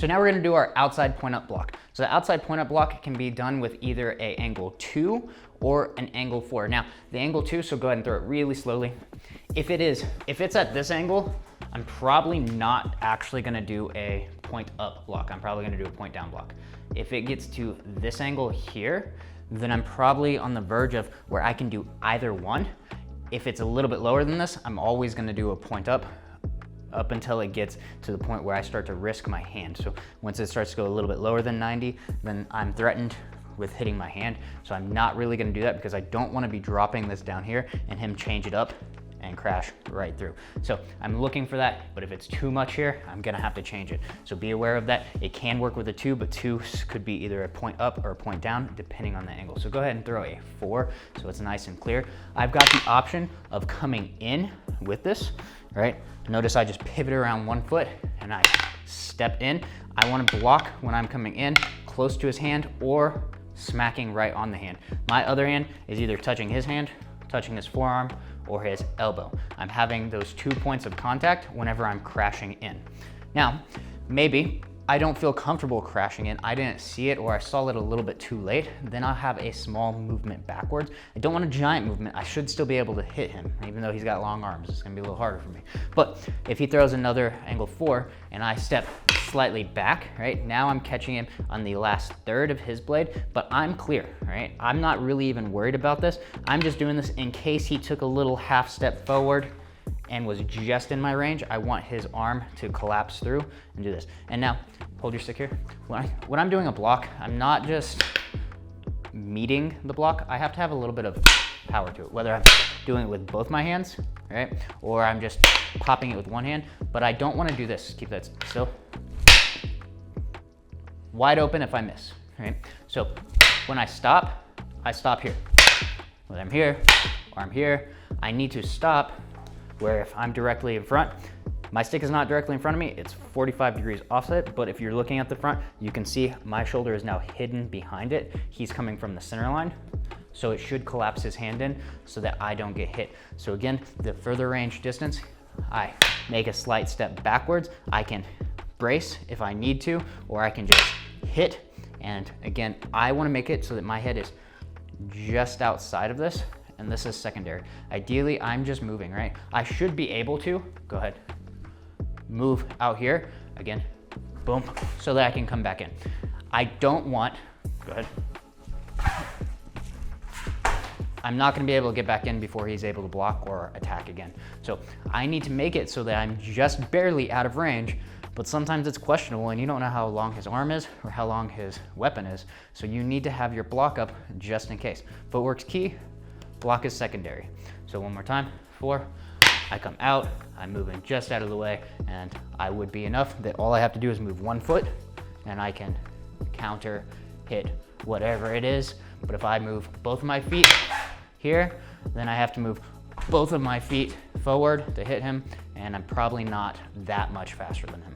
So now we're gonna do our outside point up block. So the outside point up block can be done with either a angle 2 or an angle 4. Now, the angle 2, so go ahead and throw it really slowly. If it's at this angle, I'm probably not actually gonna do a point up block. I'm probably gonna do a point down block. If it gets to this angle here, then I'm probably on the verge of where I can do either one. If it's a little bit lower than this, I'm always gonna do a point up until it gets to the point where I start to risk my hand. So once it starts to go a little bit lower than 90, then I'm threatened with hitting my hand. So I'm not really gonna do that because I don't wanna be dropping this down here and him change it up and crash right through. So I'm looking for that, but if it's too much here, I'm gonna have to change it. So be aware of that. It can work with a 2, but 2 could be either a point up or a point down, depending on the angle. So go ahead and throw a 4, so it's nice and clear. I've got the option of coming in with this, right? Notice I just pivot around 1 foot and I step in. I wanna block when I'm coming in, close to his hand, or smacking right on the hand. My other hand is either touching his hand, touching his forearm, or his elbow. I'm having those 2 points of contact whenever I'm crashing in. Now, maybe I don't feel comfortable crashing in, I didn't see it, or I saw it a little bit too late, then I'll have a small movement backwards. I don't want a giant movement. I should still be able to hit him, even though he's got long arms. It's gonna be a little harder for me. But if he throws another angle 4 and I step slightly back, right? Now I'm catching him on the last third of his blade, but I'm clear, right? I'm not really even worried about this. I'm just doing this in case he took a little half step forward and was just in my range. I want his arm to collapse through and do this. And now, hold your stick here. When I'm doing a block, I'm not just meeting the block. I have to have a little bit of power to it, whether I'm doing it with both my hands, right? Or I'm just popping it with one hand, but I don't wanna do this. Keep that still. Wide open if I miss, right? So when I stop here. Whether I'm here or I'm here, I need to stop where if I'm directly in front, my stick is not directly in front of me, it's 45 degrees offset, but if you're looking at the front, you can see my shoulder is now hidden behind it. He's coming from the center line, so it should collapse his hand in so that I don't get hit. So again, the further range distance, I make a slight step backwards. I can brace if I need to, or I can just hit. And again, I wanna make it so that my head is just outside of this, and this is secondary. Ideally, I'm just moving, right? I should be able to, go ahead, move out here, again, boom, so that I can come back in. I don't want, go ahead. I'm not gonna be able to get back in before he's able to block or attack again. So I need to make it so that I'm just barely out of range, but sometimes it's questionable and you don't know how long his arm is or how long his weapon is. So you need to have your block up just in case. Footwork's key, block is secondary. So one more time, 4, I come out, I'm moving just out of the way, and I would be enough that all I have to do is move 1 foot and I can counter, hit, whatever it is. But if I move both of my feet here, then I have to move both of my feet forward to hit him, and I'm probably not that much faster than him.